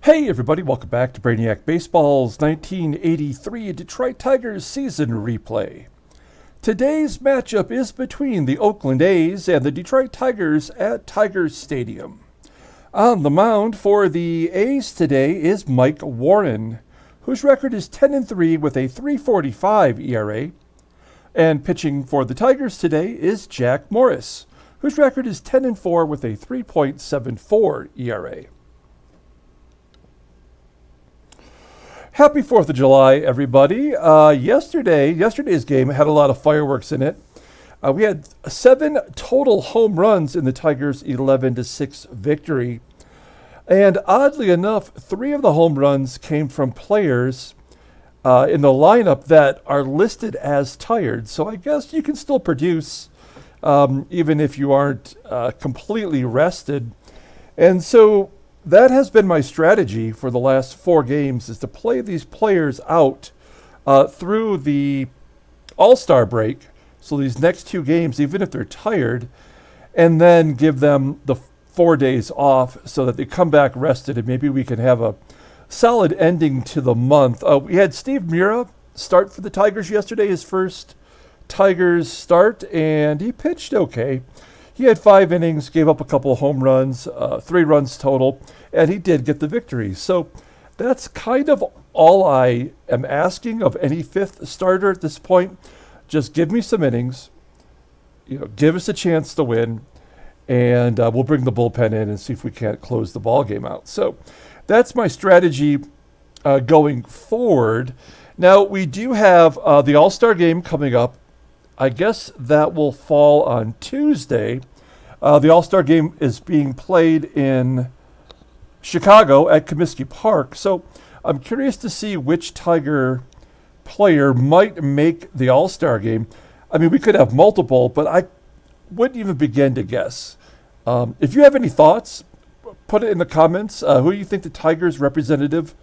Hey everybody, welcome back to Brainiac Baseball's 1983 Detroit Tigers season replay. Today's matchup is between the Oakland A's and the Detroit Tigers at Tigers Stadium. On the mound for the A's today is Mike Warren, whose record is 10-3 with a 3.45 ERA. And pitching for the Tigers today is Jack Morris, whose record is 10-4 with a 3.74 ERA. Happy 4th of July, everybody. Yesterday's game had a lot of fireworks in it. We had 7 total home runs in the Tigers' 11-6 victory. And oddly enough, 3 of the home runs came from players in the lineup that are listed as tired. So I guess you can still produce even if you aren't completely rested. And so that has been my strategy for the last 4 games, is to play these players out through the All-Star break. So these next 2 games, even if they're tired, and then give them the 4 days off so that they come back rested, and maybe we can have a solid ending to the month. We had Steve Mura start for the Tigers yesterday, his first Tigers start, and he pitched okay. He had 5 innings, gave up a couple of home runs, 3 runs total, and he did get the victory. So that's kind of all I am asking of any 5th starter at this point. Just give me some innings, give us a chance to win, and we'll bring the bullpen in and see if we can't close the ball game out. So that's my strategy going forward. Now, we do have the All-Star game coming up. I guess that will fall on Tuesday. The All-Star game is being played in Chicago at Comiskey Park. So I'm curious to see which Tiger player might make the All-Star game. I mean, we could have multiple, but I wouldn't even begin to guess. If you have any thoughts, put it in the comments. Who you think the Tigers representative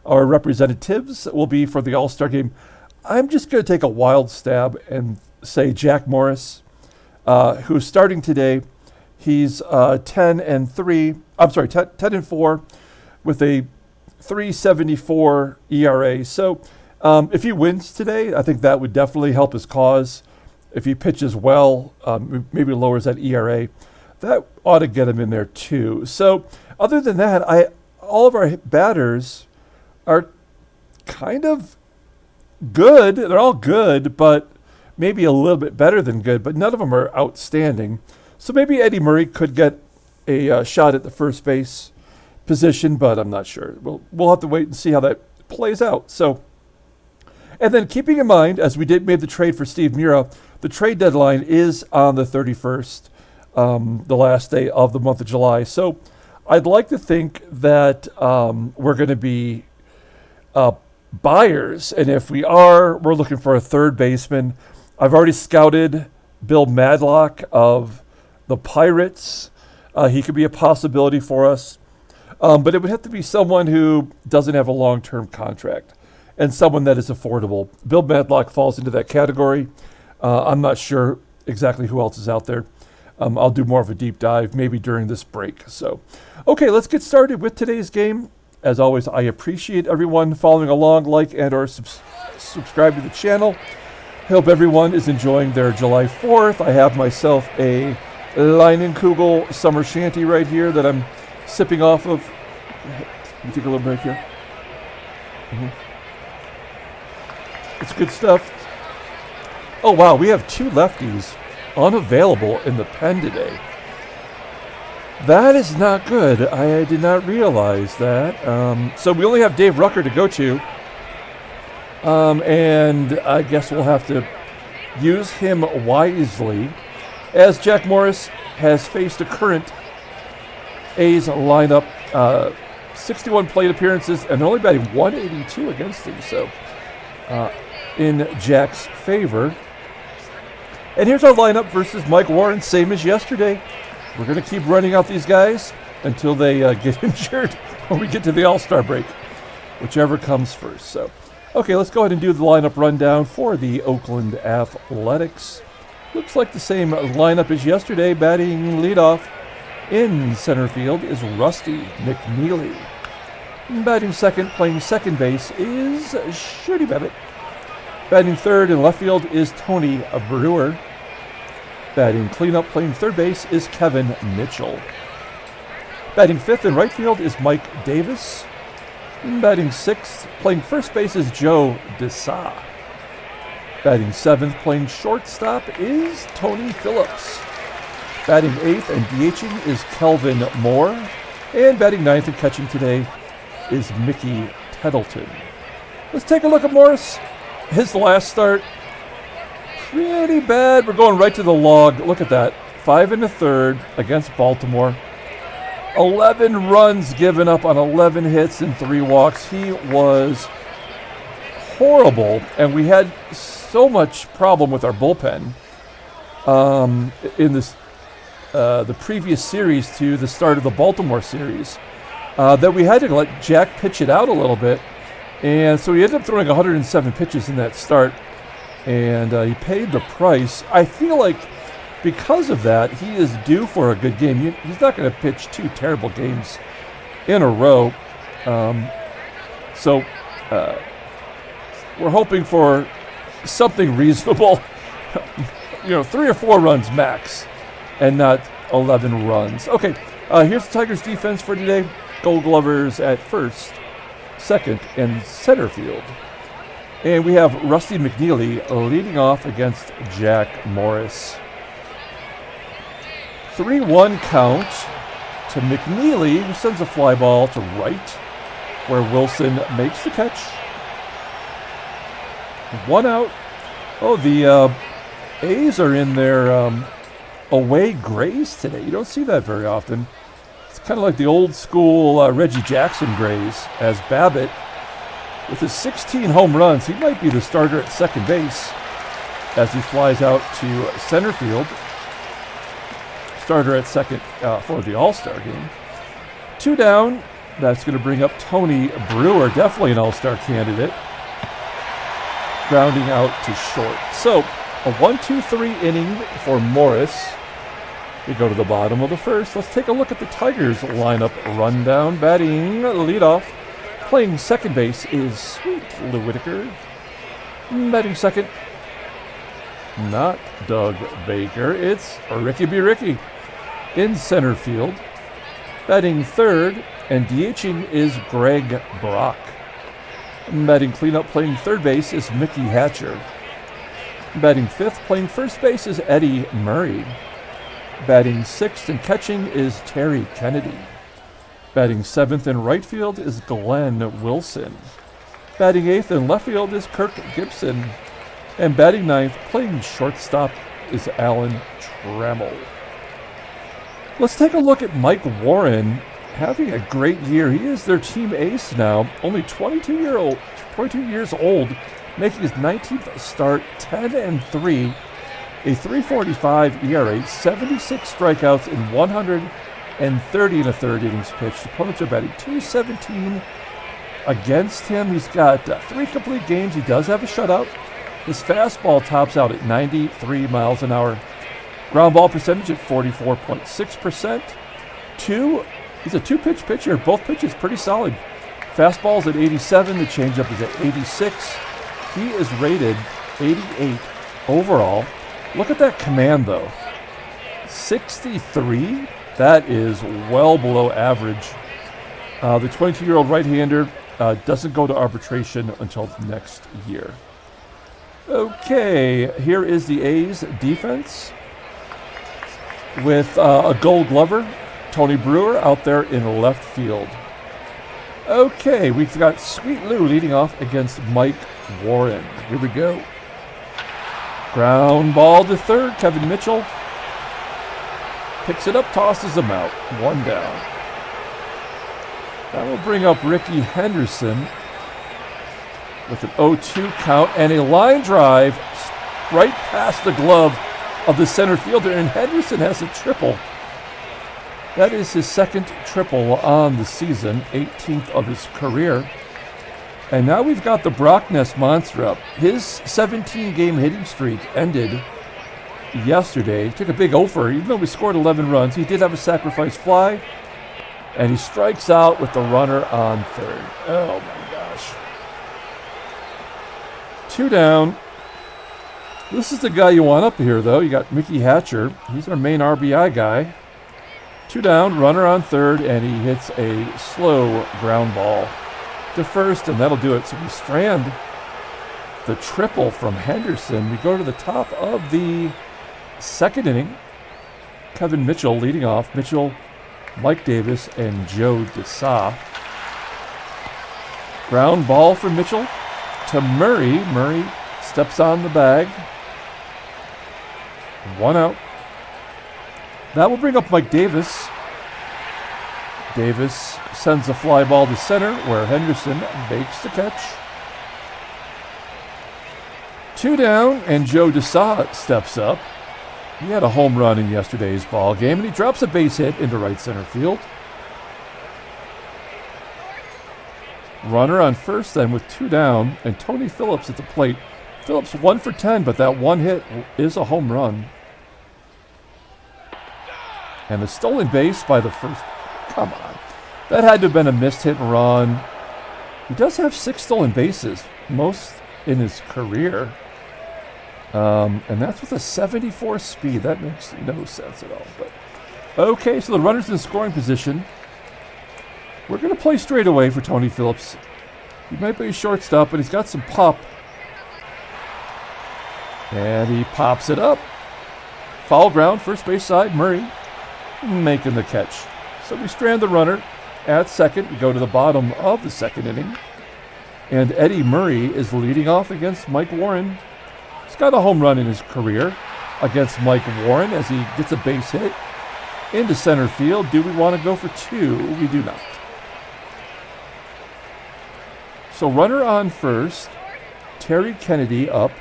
or representatives will be for the All-Star game? I'm just going to take a wild stab and say Jack Morris, who's starting today. He's 10-4 with a 3.74 ERA. So if he wins today, I think that would definitely help his cause. If he pitches well, maybe lowers that ERA, that ought to get him in there too. So other than that, all of our batters are kind of good. They're all good, but maybe a little bit better than good, but none of them are outstanding. So maybe Eddie Murray could get a shot at the first base position, but I'm not sure. We'll have to wait and see how that plays out. So, and then keeping in mind, as we made the trade for Steve Mura, the trade deadline is on the 31st, the last day of the month of July. So I'd like to think that we're going to be buyers, and if we are, we're looking for a third baseman. I've already scouted Bill Madlock of the Pirates. He could be a possibility for us, but it would have to be someone who doesn't have a long-term contract and someone that is affordable. Bill Madlock falls into that category. I'm not sure exactly who else is out there. I'll do more of a deep dive maybe during this break. So, okay, let's get started with today's game. As always, I appreciate everyone following along, like and or subscribe to the channel. I hope everyone is enjoying their July 4th. I have myself a Leinenkugel summer shanty right here that I'm sipping off of. Let me take a little break here. It's good stuff. Oh, wow, we have 2 lefties unavailable in the pen today. That is not good. I did not realize that. So we only have Dave Rucker to go to. And I guess we'll have to use him wisely, as Jack Morris has faced a current A's lineup, 61 plate appearances, and only batting 182 against him. So in Jack's favor. And here's our lineup versus Mike Warren, same as yesterday. We're going to keep running out these guys until they get injured when we get to the All-Star break, whichever comes first. So, okay, let's go ahead and do the lineup rundown for the Oakland Athletics. Looks like the same lineup as yesterday. Batting leadoff in center field is Rusty McNealy. Batting second, playing second base, is Shooty Babitt. Batting third in left field is Tony Brewer. Batting cleanup, playing third base, is Kevin Mitchell. Batting fifth in right field is Mike Davis. Batting sixth, playing first base, is Joe DeSa. Batting seventh, playing shortstop, is Tony Phillips. Batting eighth and DHing is Kelvin Moore. And batting ninth and catching today is Mickey Tettleton. Let's take a look at Morris. His last start, pretty bad. We're going right to the log. Look at that. 5 1/3 against Baltimore. 11 runs given up on 11 hits and 3 walks. He was horrible, and we had so much problem with our bullpen in this the previous series to the start of the Baltimore series that we had to let Jack pitch it out a little bit. And so he ended up throwing 107 pitches in that start, and he paid the price. I feel like because of that, he is due for a good game. He's not going to pitch 2 terrible games in a row. So we're hoping for something reasonable, 3 or 4 runs max, and not 11 runs. Okay, here's the Tigers defense for today. Gold Glovers at first, second, and center field. And we have Rusty McNealy leading off against Jack Morris. 3-1 count to McNealy, who sends a fly ball to right, where Wilson makes the catch. 1 out. Oh, the A's are in their away grays today. You don't see that very often. It's kind of like the old school Reggie Jackson grays, as Babitt, with his 16 home runs, he might be the starter at second base as he flies out to center field. Starter at second for the All-Star game. 2 down. That's going to bring up Tony Brewer, definitely an All-Star candidate. Grounding out to short. So a 1-2-3 inning for Morris. We go to the bottom of the first. Let's take a look at the Tigers lineup rundown. Batting leadoff, playing second base, is Sweet Whitaker. Batting second, not Doug Baker. It's Rickey. In center field. Batting third and DHing is Greg Brock. Batting cleanup, playing third base, is Mickey Hatcher. Batting fifth, playing first base, is Eddie Murray. Batting sixth and catching is Terry Kennedy. Batting seventh in right field is Glenn Wilson. Batting eighth in left field is Kirk Gibson. And batting ninth, playing shortstop, is Alan Trammell. Let's take a look at Mike Warren, having a great year. He is their team ace now, only 22 years old, making his 19th start, 10-3, a 3.45 ERA, 76 strikeouts in 130 1/3 innings pitched. Opponents are batting .217 against him. He's got 3 complete games. He does have a shutout. His fastball tops out at 93 miles an hour. Ground ball percentage at 44.6%. He's a 2-pitch pitcher. Both pitches pretty solid. Fastball's at 87. The changeup is at 86. He is rated 88 overall. Look at that command, though. 63. That is well below average. The 22-year-old right-hander doesn't go to arbitration until next year. Okay, here is the A's defense with a Gold Glover, Tony Brewer, out there in left field. Okay, we've got Sweet Lou leading off against Mike Warren. Here we go. Ground ball to third. Kevin Mitchell picks it up, tosses him out. 1 down. That will bring up Rickey Henderson with an 0-2 count and a line drive right past the glove of the center fielder, and Henderson has a triple. That is his second triple on the season, 18th of his career. And now we've got the Brockness monster up. His 17-game hitting streak ended yesterday. He took a big offer. Even though we scored 11 runs, he did have a sacrifice fly. And he strikes out with the runner on third. Oh, my gosh. 2 down. This is the guy you want up here, though. You got Mickey Hatcher. He's our main RBI guy. 2 down, runner on third, and he hits a slow ground ball to first, and that'll do it. So we strand the triple from Henderson. We go to the top of the second inning. Kevin Mitchell leading off. Mitchell, Mike Davis, and Joe DeSa. Ground ball for Mitchell to Murray. Murray steps on the bag. 1 out. That will bring up Mike Davis. Davis sends a fly ball to center where Henderson makes the catch. 2 down, and Joe DeSa steps up. He had a home run in yesterday's ball game, and he drops a base hit into right center field. Runner on first then with 2 down, and Tony Phillips at the plate. Phillips 1 for 10, but that one hit is a home run. And the stolen base by the first. Come on. That had to have been a missed hit and run. He does have 6 stolen bases, most in his career. And that's with a 74 speed. That makes no sense at all. But okay, so the runner's in scoring position. We're going to play straight away for Tony Phillips. He might be a shortstop, but he's got some pop. And he pops it up. Foul ground, first base side, Murray making the catch. So we strand the runner at second. We go to the bottom of the second inning. And Eddie Murray is leading off against Mike Warren. He's got a home run in his career against Mike Warren as he gets a base hit into center field. Do we want to go for 2? We do not. So runner on first. Terry Kennedy up.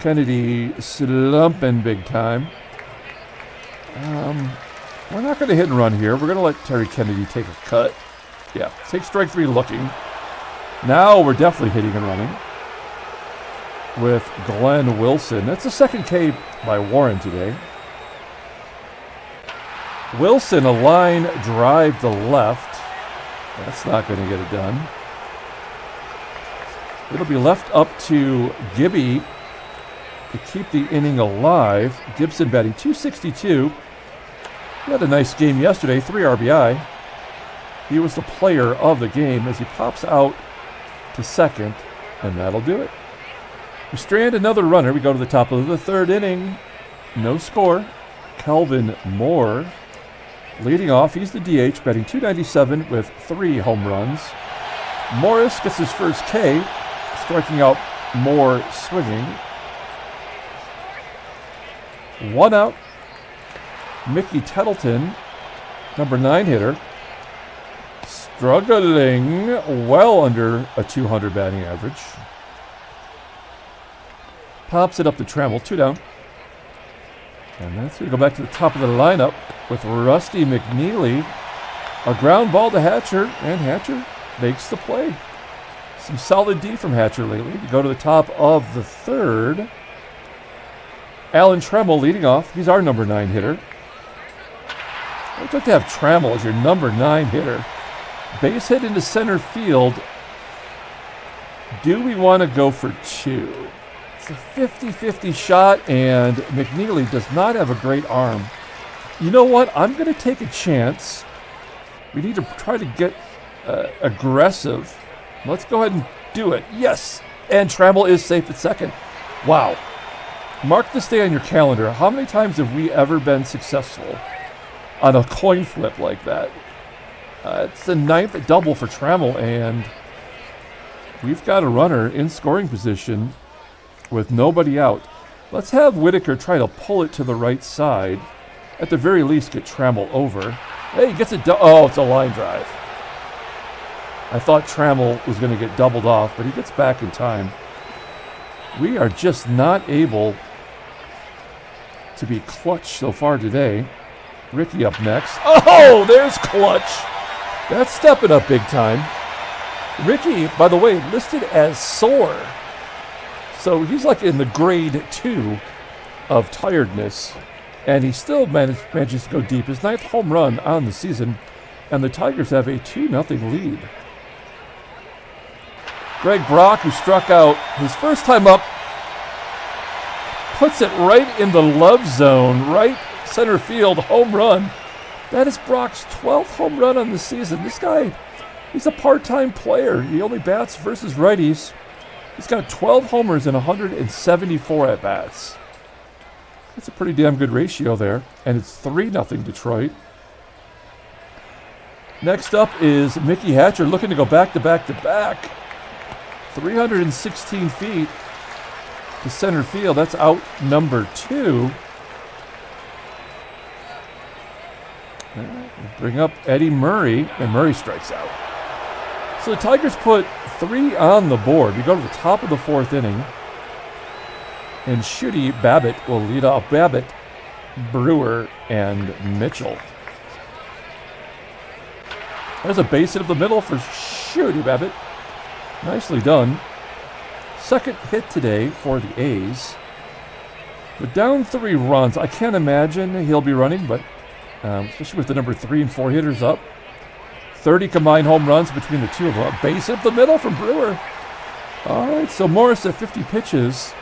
Kennedy slumping big time. We're not going to hit and run here. We're going to let Terry Kennedy take a cut. Yeah, take strike 3 looking. Now we're definitely hitting and running with Glenn Wilson. That's the second K by Warren today. Wilson, a line drive to left. That's not going to get it done. It'll be left up to Gibby to keep the inning alive. Gibson batting .262. He had a nice game yesterday, 3 RBI. He was the player of the game as he pops out to second, and that'll do it. We strand another runner. We go to the top of the third inning. No score. Kelvin Moore leading off. He's the DH, batting .297 with 3 home runs. Morris gets his first K, striking out Moore swinging. 1 out. Mickey Tettleton, number 9 hitter, struggling well under a 200 batting average. Pops it up to Trammell, 2 down. And that's going to go back to the top of the lineup with Rusty McNealy. A ground ball to Hatcher, and Hatcher makes the play. Some solid D from Hatcher lately. We go to the top of the third. Alan Trammell leading off. He's our number 9 hitter. I'd like to have Trammell as your number 9 hitter. Base hit into center field. Do we want to go for 2? It's a 50-50 shot, and McNealy does not have a great arm. You know what? I'm going to take a chance. We need to try to get aggressive. Let's go ahead and do it. Yes! And Trammell is safe at second. Wow. Mark this day on your calendar. How many times have we ever been successful on a coin flip like that? It's the 9th double for Trammell, and we've got a runner in scoring position with nobody out. Let's have Whitaker try to pull it to the right side. At the very least, get Trammell over. Hey, he gets it. Oh, it's a line drive. I thought Trammell was going to get doubled off, but he gets back in time. We are just not able to be clutch so far today. Rickey up next. Oh, there's clutch. That's stepping up big time. Rickey, by the way, listed as sore. So he's like in the grade 2 of tiredness. And he still manages to go deep. His 9th home run on the season. And the Tigers have a 2-0 lead. Greg Brock, who struck out his first time up, puts it right in the love zone, right center field, home run. That is Brock's 12th home run on the season. This guy, he's a part-time player. He only bats versus righties. He's got 12 homers and 174 at-bats. That's a pretty damn good ratio there. And it's 3-0 Detroit. Next up is Mickey Hatcher looking to go back-to-back-to-back. 316 feet to center field. That's out number 2. Bring up Eddie Murray, and Murray strikes out. So the Tigers put 3 on the board. We go to the top of the 4th inning, and Shooty Babitt will lead off. Babitt, Brewer, and Mitchell. There's a base hit up the middle for Shooty Babitt. Nicely done. Second hit today for the A's. But down 3 runs. I can't imagine he'll be running, but especially with the number 3 and 4 hitters up. 30 combined home runs between the two of them. Base hit up the middle from Brewer. All right, so Morris at 50 pitches.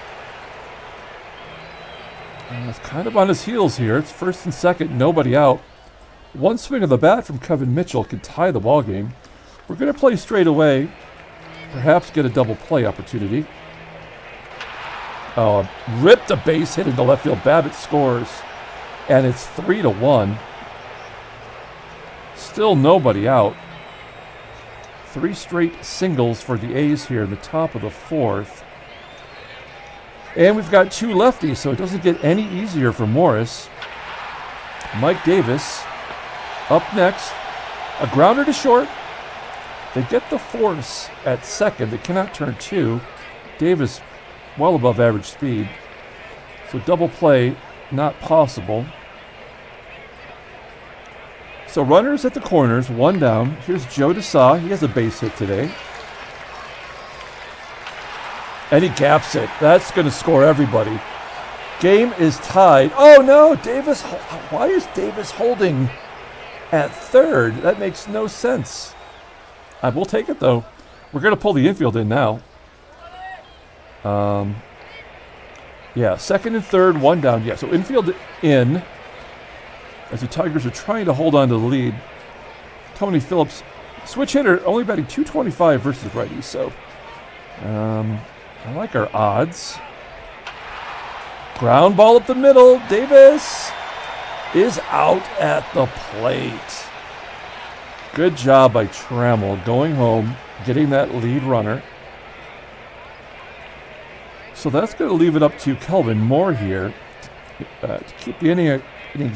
It's kind of on his heels here. It's first and second, nobody out. One swing of the bat from Kevin Mitchell could tie the ball game. We're going to play straight away. Perhaps get a double play opportunity. Oh, ripped a base hit into left field. Babitt scores. And it's 3-1. Still nobody out. 3 straight singles for the A's here in the top of the 4th. And we've got 2 lefties, so it doesn't get any easier for Morris. Mike Davis up next. A grounder to short. They get the force at second. They cannot turn 2. Davis well above average speed. So double play not possible. So runners at the corners, 1 down. Here's Joe DeSa. He has a base hit today. And he gaps it. That's going to score everybody. Game is tied. Oh no, Davis. Why is Davis holding at third? That makes no sense. I will take it though. We're going to pull the infield in now. Yeah, second and third, 1 down. Yeah, so infield in as the Tigers are trying to hold on to the lead. Tony Phillips, switch hitter, only batting .225 versus righties. So I like our odds. Ground ball up the middle. Davis is out at the plate. Good job by Trammell going home, getting that lead runner. So that's going to leave it up to Kelvin Moore here to keep the inning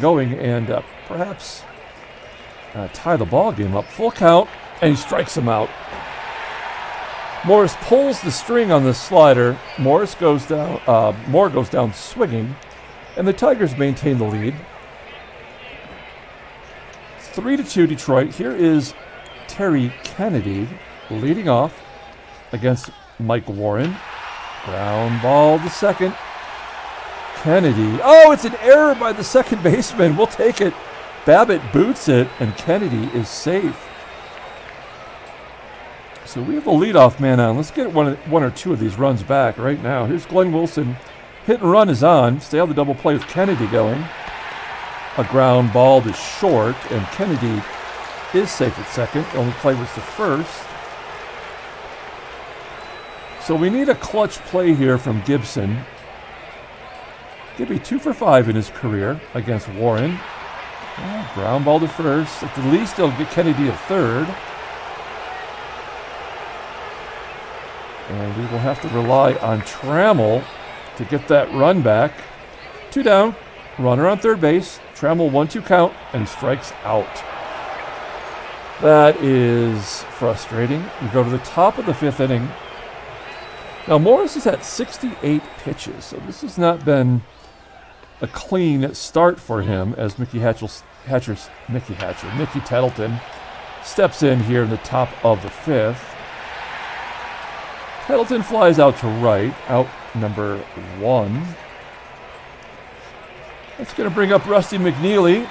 going and perhaps tie the ball game up. Full count, and he strikes him out. Morris pulls the string on the slider. Moore goes down swinging, and the Tigers maintain the lead. 3-2 Detroit. Here is Terry Kennedy leading off against Mike Warren. Ground ball to second. Kennedy. Oh, it's an error by the second baseman. We'll take it. Babitt boots it, and Kennedy is safe. So we have a leadoff man on. Let's get one or two of these runs back right now. Here's Glenn Wilson. Hit and run is on. Stay on the double play with Kennedy going. A ground ball to short, and Kennedy is safe at second. The only play was to first. So we need a clutch play here from Gibson. He'll be 2 for 5 in his career against Warren. Ground ball to first. At the least, they'll get Kennedy a third. And we will have to rely on Trammell to get that run back. 2 down. Runner on third base. Trammell 1-2 count, and he strikes out. That is frustrating. We go to the top of the 5th inning. Now, Morris is at 68 pitches, so this has not been a clean start for him as Mickey Tettleton steps in here in the top of the 5th. Tettleton flies out to right, out number 1. That's going to bring up Rusty McNealy.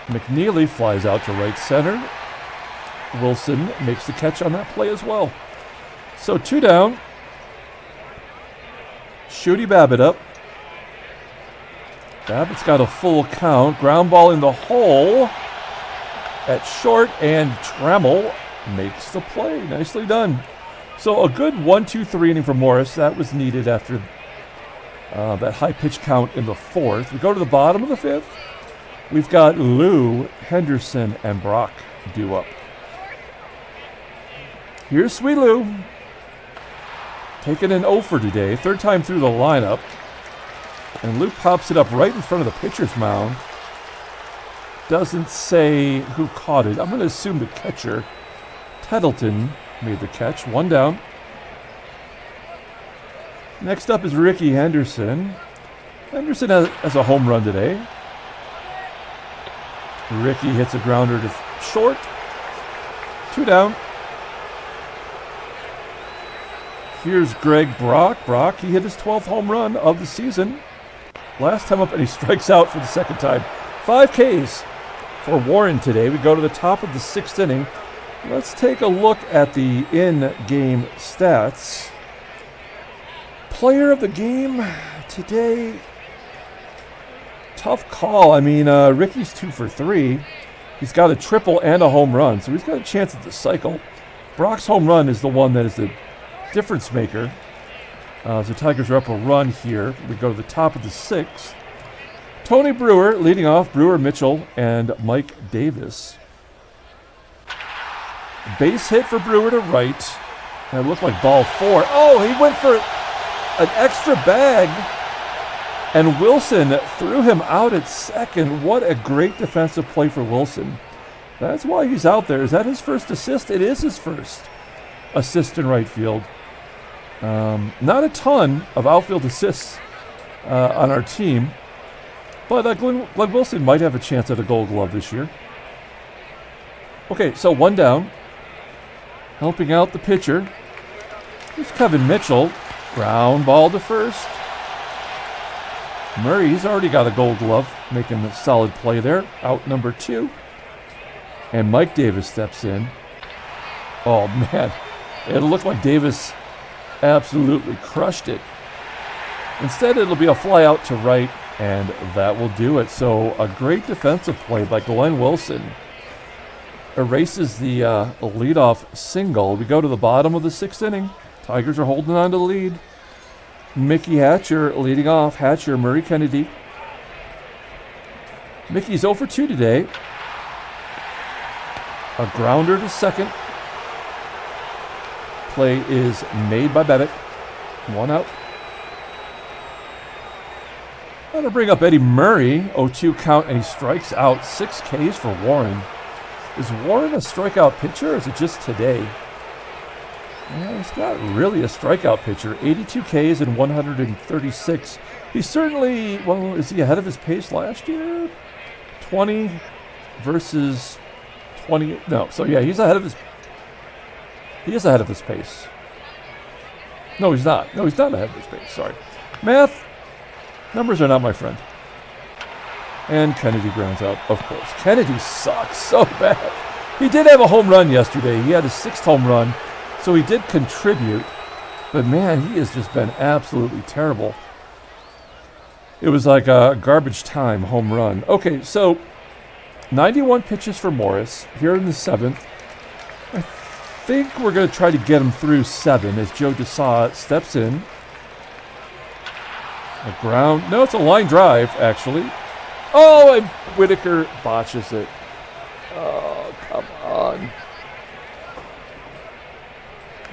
McNealy flies out to right center. Wilson makes the catch on that play as well. So 2 down. Shooty Babitt up. Babitt's got a full count. Ground ball in the hole at short, and Trammell makes the play. Nicely done. So a good 1-2-3 inning for Morris. That was needed after that high pitch count in the 4th. We go to the bottom of the 5th. We've got Lou, Henderson, and Brock due up. Here's Sweet Lou. Taking an 0 for today. 3rd time through the lineup. And Lou pops it up right in front of the pitcher's mound. Doesn't say who caught it. I'm going to assume the catcher. Tettleton made the catch. 1 down. Next up is Rickey Henderson. Henderson has a home run today. Rickey hits a grounder to short. 2 down. Here's Greg Brock. Brock, he hit his 12th home run of the season. Last time up, and he strikes out for the 2nd time. 5 Ks for Warren today. We go to the top of the 6th inning. Let's take a look at the in-game stats. Player of the game today, tough call. I mean, Rickey's 2 for 3. He's got a triple and a home run, so he's got a chance at the cycle. Brock's home run is the one that is the difference maker. The Tigers are up a run here. We go to the top of the 6th. Tony Brewer leading off. Brewer, Mitchell, and Mike Davis. Base hit for Brewer to right. And it looked like ball 4. Oh, he went for an extra bag. And Wilson threw him out at second. What a great defensive play for Wilson. That's why he's out there. Is that his first assist? It is his first assist in right field. Not a ton of outfield assists on our team, but Glenn Wilson might have a chance at a Gold Glove this year. Okay, so 1 down. Helping out the pitcher. Here's Kevin Mitchell. Ground ball to first. Murray, he's already got a Gold Glove, making a solid play there. Out number 2. And Mike Davis steps in. Oh, man. It looked like Davis absolutely crushed it. Instead, it'll be a fly out to right, and that will do it. So a great defensive play by Glenn Wilson. Erases the leadoff single. We go to the bottom of the 6th inning. Tigers are holding on to the lead. Mickey Hatcher leading off. Hatcher, Murray Kennedy. Mickey's 0 for 2 today. A grounder to second. Play is made by Babitt. 1 out. I'm going to bring up Eddie Murray. 0-2 count, and he strikes out. 6 Ks for Warren. Is Warren a strikeout pitcher, or is it just today? Yeah, he's not really a strikeout pitcher. 82 Ks and 136. He's certainly, well, is he ahead of his pace last year? 20 versus 20. No, so yeah, he's ahead of his. He is ahead of his pace. No, he's not. No, he's not ahead of his pace. Sorry. Math. Numbers are not my friend. And Kennedy grounds out, of course. Kennedy sucks so bad. He did have a home run yesterday. He had his 6th home run, so he did contribute. But, man, he has just been absolutely terrible. It was like a garbage time home run. Okay, so 91 pitches for Morris here in the 7th. I think we're going to try to get him through 7 as Joe DeSa steps in. A ground. No, it's a line drive, actually. Oh, and Whitaker botches it. Oh, come on.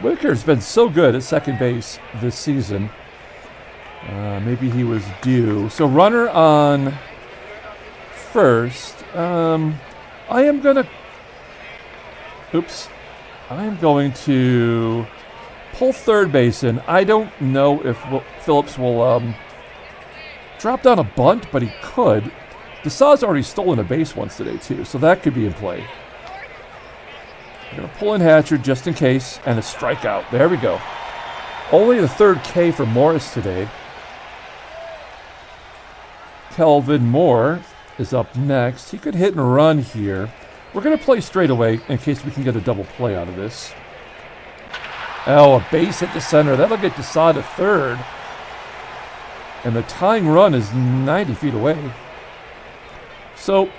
Whitaker's been so good at second base this season. Maybe he was due. So runner on first. I am going to pull third base in. I don't know if Phillips will drop down a bunt, but he could. DeSa's already stolen a base once today, too, so that could be in play. We're going to pull in Hatcher just in case, and a strikeout. There we go. Only the 3rd K for Morris today. Kelvin Moore is up next. He could hit and run here. We're going to play straight away in case we can get a double play out of this. Oh, a base hit to center. That'll get DeSa to third. And the tying run is 90 feet away. So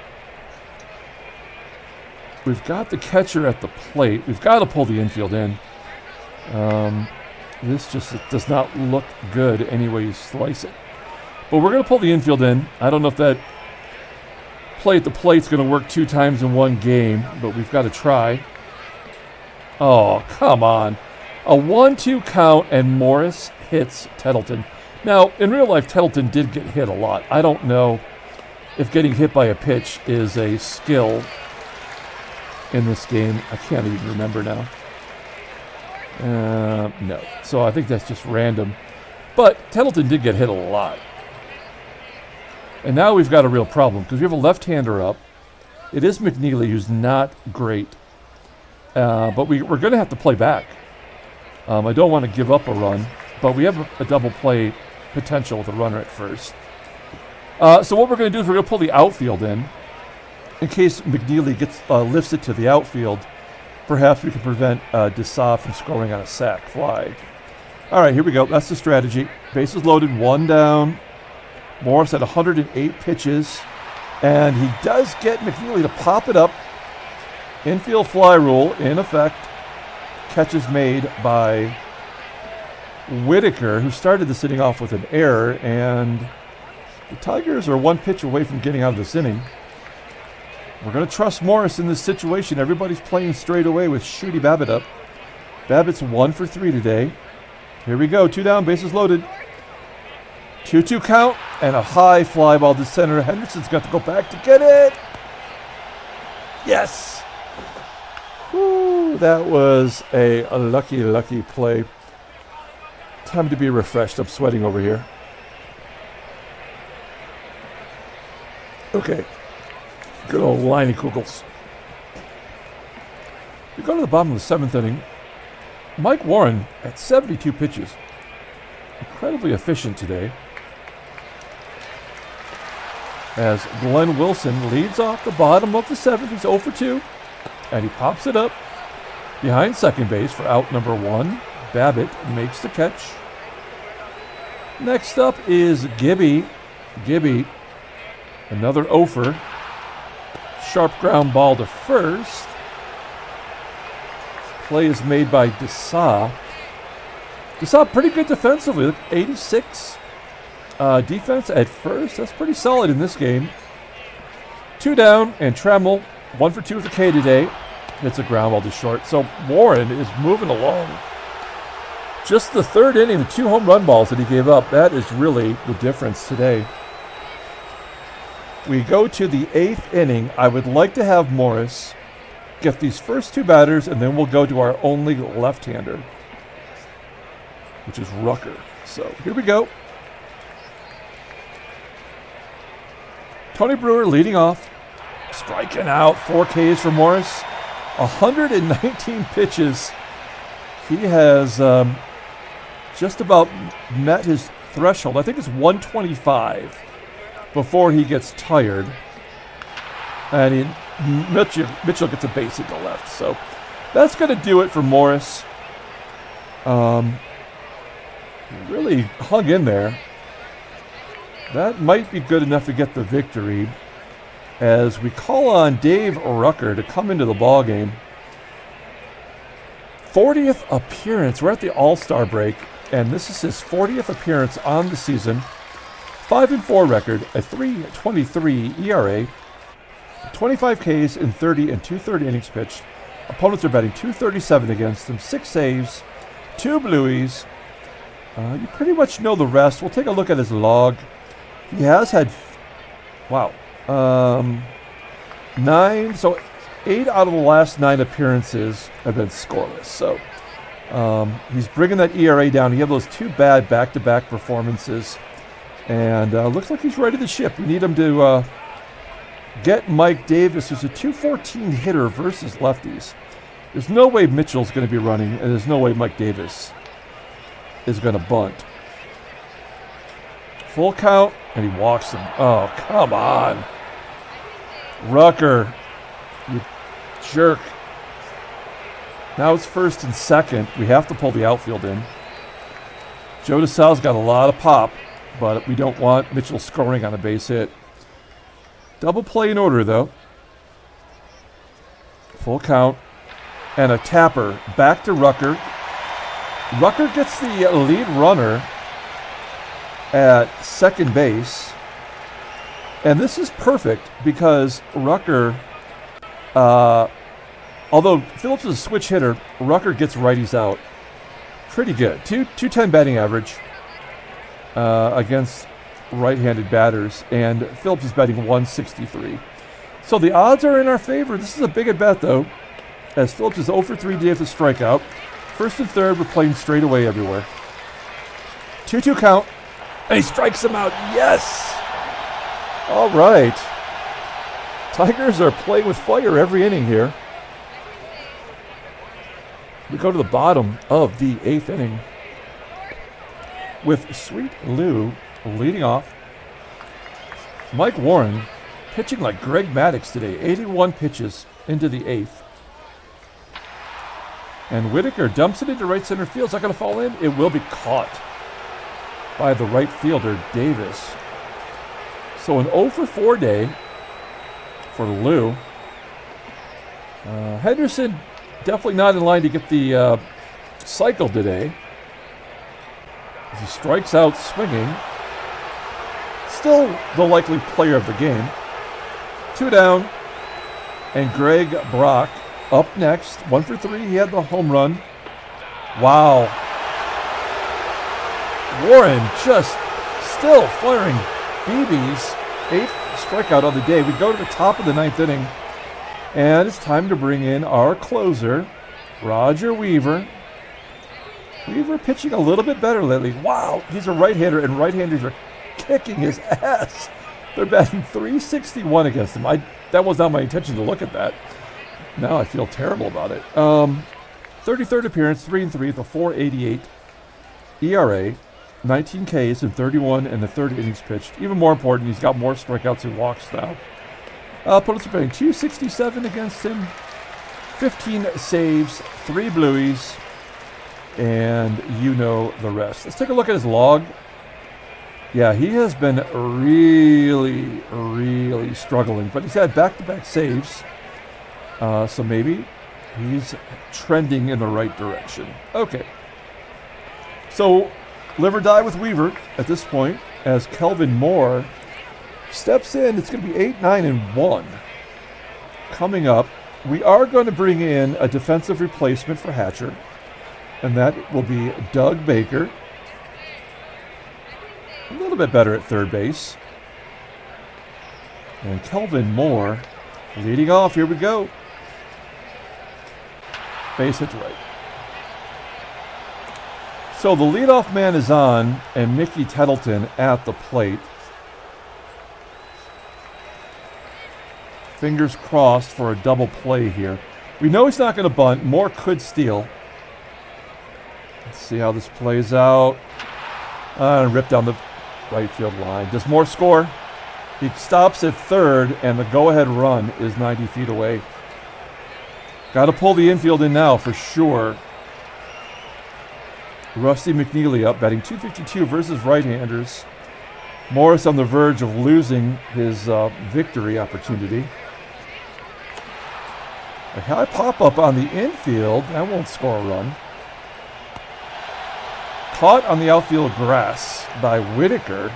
we've got the catcher at the plate. We've got to pull the infield in. This just does not look good any way you slice it. But we're going to pull the infield in. I don't know if that play at the plate's going to work 2 times in one game, but we've got to try. Oh, come on. A 1-2 count, and Morris hits Tettleton. Now, in real life, Tettleton did get hit a lot. I don't know if getting hit by a pitch is a skill in this game. I can't even remember now. No. So I think that's just random. But Tettleton did get hit a lot. And now we've got a real problem because we have a left-hander up. It is McNealy, who's not great. But we're going to have to play back. I don't want to give up a run, but we have a double play potential with a runner at first. So what we're going to do is we're going to pull the outfield in case McNealy lifts it to the outfield. Perhaps we can prevent DeSa from scoring on a sac fly. All right, here we go. That's the strategy. Bases loaded, 1 down. Morris at 108 pitches, and he does get McNealy to pop it up. Infield fly rule in effect. Catches made by Whitaker, who started this inning off with an error, and the Tigers are 1 pitch away from getting out of this inning. We're going to trust Morris in this situation. Everybody's playing straight away with Shooty Babitt up. Babitt's 1 for 3 today. Here we go, 2 down, bases loaded. 2-2 count, and a high fly ball to center. Henderson's got to go back to get it. Yes. Woo, that was a lucky play. Time to be refreshed. I'm sweating over here. Okay. Good old Liney Kugels. We go to the bottom of the 7th inning. Mike Warren at 72 pitches. Incredibly efficient today. As Glenn Wilson leads off the bottom of the 7th. He's 0 for 2. And he pops it up behind second base for out number 1. Babitt makes the catch. Next up is Gibby. Gibby, another 0-fer. Sharp ground ball to first. Play is made by DeSa. DeSa pretty good defensively. 86 defense at first. That's pretty solid in this game. 2 down, and Trammell 1 for 2 with the K today. It's a ground ball to short. So Warren is moving along. Just the 3rd inning, the 2 home run balls that he gave up, that is really the difference today. We go to the 8th inning. I would like to have Morris get these first 2 batters, and then we'll go to our only left-hander, which is Rucker. So here we go. Tony Brewer leading off. Striking out, 4 Ks for Morris. 119 pitches. He has just about met his threshold. I think it's 125 before he gets tired. And Mitchell gets a base hit to left. So that's going to do it for Morris. Really hung in there. That might be good enough to get the victory as we call on Dave Rucker to come into the ball game. 40th appearance. We're at the All-Star break, and this is his 40th appearance on the season. 5-4 record, a 3.23 ERA, 25 Ks in 30 and 2/3 innings pitched. Opponents are batting .237 against him, 6 saves, 2 blueies. You pretty much know the rest. We'll take a look at his log. He has had, 9, so 8 out of the last 9 appearances have been scoreless. So he's bringing that ERA down. He had those 2 bad back-to-back performances. And looks like he's ready to ship. We need him to get Mike Davis, who's a .214 hitter versus lefties. There's no way Mitchell's going to be running, and there's no way Mike Davis is going to bunt. Full count, and he walks him. Oh, come on. Rucker, you jerk. Now it's first and second. We have to pull the outfield in. Joe DeSa's got a lot of pop, but we don't want Mitchell scoring on a base hit. Double play in order, though. Full count. And a tapper. Back to Rucker. Rucker gets the lead runner at second base. And this is perfect because Rucker, although Phillips is a switch hitter, Rucker gets righties out. Pretty good. 210 batting average against right-handed batters. And Phillips is batting 163. So the odds are in our favor. This is a big at bat, though, as Phillips is 0 for 3 today with a strikeout. First and third, we're playing straight away everywhere. 2-2 count, and he strikes him out. Yes! All right. Tigers are playing with fire every inning here. We go to the bottom of the 8th inning with Sweet Lou leading off. Mike Warren pitching like Greg Maddux today, 81 pitches into the 8th. And Whitaker dumps it into right center field. Is that going to fall in? It will be caught by the right fielder, Davis. So an 0 for 4 day for Lou. Henderson definitely not in line to get the cycle today, as he strikes out swinging. Still the likely player of the game. 2 down. And Greg Brock up next, 1 for 3. He had the home run. Wow. Warren just still firing BBs. 8th strikeout of the day. We go to the top of the 9th inning. And it's time to bring in our closer, Roger Weaver. Weaver pitching a little bit better lately. Wow, he's a right-hander, and right-handers are kicking his ass. They're batting .361 against him. That was not my intention to look at that. Now I feel terrible about it. 33rd appearance, 3-3 with a .488 ERA, 19 Ks and 31 in the 3rd innings pitched. Even more important, he's got more strikeouts and walks now. Opponents are batting .267 against him, 15 saves, 3 blueys, and you know the rest. Let's take a look at his log. Yeah, he has been really, really struggling, but he's had back-to-back saves. So maybe he's trending in the right direction. Okay. So live or die with Weaver at this point as Kelvin Moore steps in. It's going to be 8-9-1. Coming up, we are going to bring in a defensive replacement for Hatcher, and that will be Doug Baker. A little bit better at third base. And Kelvin Moore leading off. Here we go. Base hit to right. So the leadoff man is on, and Mickey Tettleton at the plate. Fingers crossed for a double play here. We know he's not going to bunt. Moore could steal. Let's see how this plays out. Rip down the right field line. Does Moore score? He stops at third, and the go-ahead run is 90 feet away. Got to pull the infield in now for sure. Rusty McNealy up, batting .252 versus right-handers. Morris on the verge of losing his victory opportunity. A high pop-up on the infield. That won't score a run. Caught on the outfield grass by Whitaker.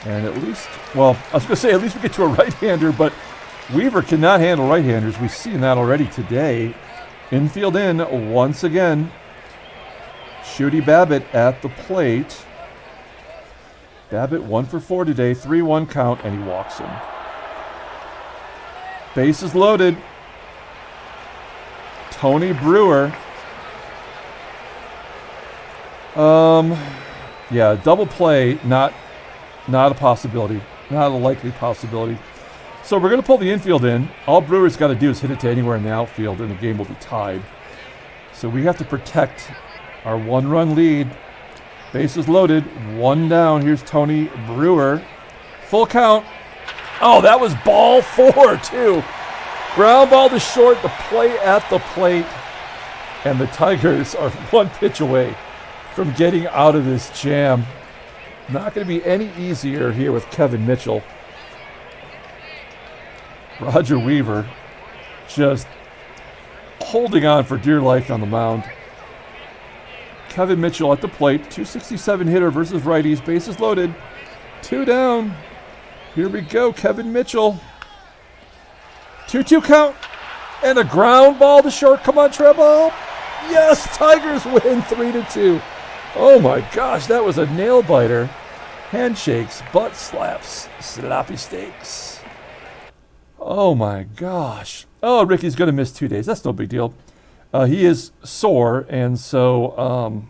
And at least, well, I was going to say at least we get to a right-hander, but Weaver cannot handle right-handers. We've seen that already today. Infield in once again. Shooty Babitt at the plate. Babitt 1 for 4 today, 3-1 count, and he walks him. Bases loaded. Tony Brewer. Yeah, double play, not a possibility. Not a likely possibility. So we're going to pull the infield in. All Brewer's got to do is hit it to anywhere in the outfield, and the game will be tied. So we have to protect our 1-run lead. Bases loaded, 1 down. Here's Tony Brewer. Full count. Oh, that was ball 4, too. Ground ball to short, the play at the plate. And the Tigers are one pitch away from getting out of this jam. Not going to be any easier here with Kevin Mitchell. Roger Weaver just holding on for dear life on the mound. Kevin Mitchell at the plate, 267 hitter versus righties, bases loaded, 2 down. Here we go, Kevin Mitchell. 2-2 count, and a ground ball to short. Come on, Trammell. Yes, Tigers win 3-2. Oh my gosh, that was a nail biter. Handshakes, butt slaps, sloppy steaks. Oh my gosh. Oh, Rickey's going to miss 2 days. That's no big deal. He is sore, and so,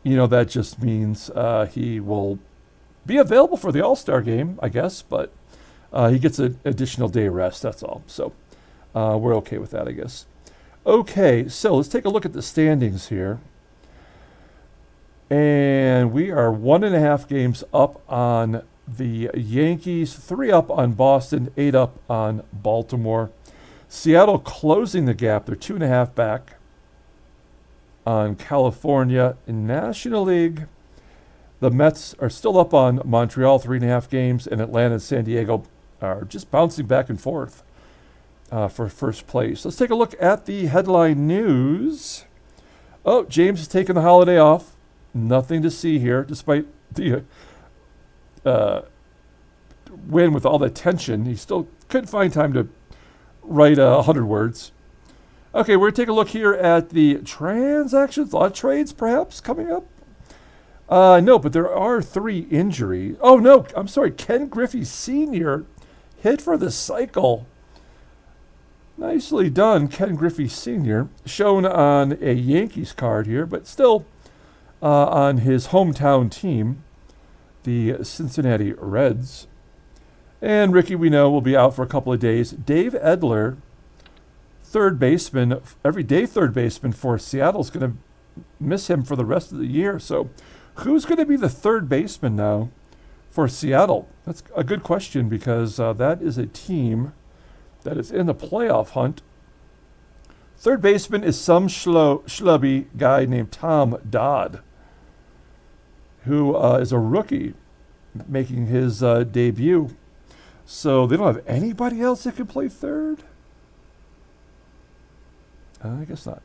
that just means he will be available for the All-Star game, I guess, but he gets an additional day rest, that's all. So we're okay with that, I guess. Okay, so let's take a look at the standings here. And we are 1.5 games up on the Yankees, 3 up on Boston, 8 up on Baltimore. Seattle closing the gap. They're 2.5 back on California. In National League, the Mets are still up on Montreal, 3.5 games, and Atlanta and San Diego are just bouncing back and forth for first place. Let's take a look at the headline news. Oh, James has taken the holiday off. Nothing to see here, despite the win with all that tension. He still couldn't find time to write 100 words. Okay, we're going to take a look here at the transactions. A lot of trades, perhaps, coming up. No, but there are 3 injuries. Oh, no, I'm sorry. Ken Griffey Sr. hit for the cycle. Nicely done, Ken Griffey Sr. Shown on a Yankees card here, but still on his hometown team, the Cincinnati Reds. And Rickey, we know, will be out for a couple of days. Dave Edler, third baseman, everyday third baseman for Seattle, is going to miss him for the rest of the year. So who's going to be the third baseman now for Seattle? That's a good question, because that is a team that is in the playoff hunt. Third baseman is some schlubby guy named Tom Dodd, who is a rookie making his debut. So they don't have anybody else that can play third? I guess not.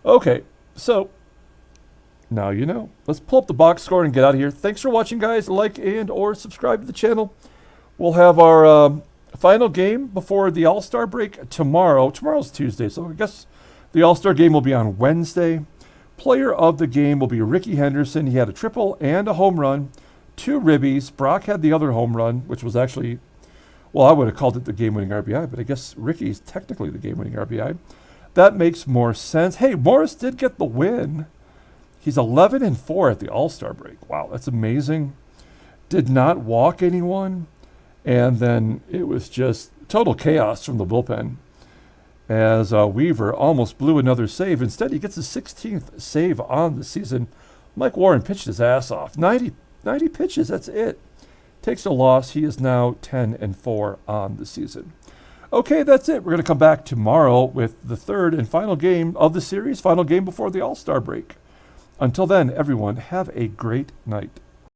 Okay, so now you know. Let's pull up the box score and get out of here. Thanks for watching, guys. Like and or subscribe to the channel. We'll have our final game before the All-Star break tomorrow. Tomorrow's Tuesday, so I guess the All-Star game will be on Wednesday. Player of the game will be Rickey Henderson. He had a triple and a home run, 2 ribbies. Brock had the other home run, which was actually, well, I would have called it the game-winning RBI, but I guess Rickey's technically the game-winning RBI. That makes more sense. Hey, Morris did get the win. He's 11-4 at the All-Star break. Wow, that's amazing. Did not walk anyone. And then it was just total chaos from the bullpen as Weaver almost blew another save. Instead, he gets his 16th save on the season. Mike Warren pitched his ass off. 90 pitches, that's it. Takes a loss. He is now 10-4 on the season. Okay, that's it. We're going to come back tomorrow with the third and final game of the series, final game before the All-Star break. Until then, everyone, have a great night.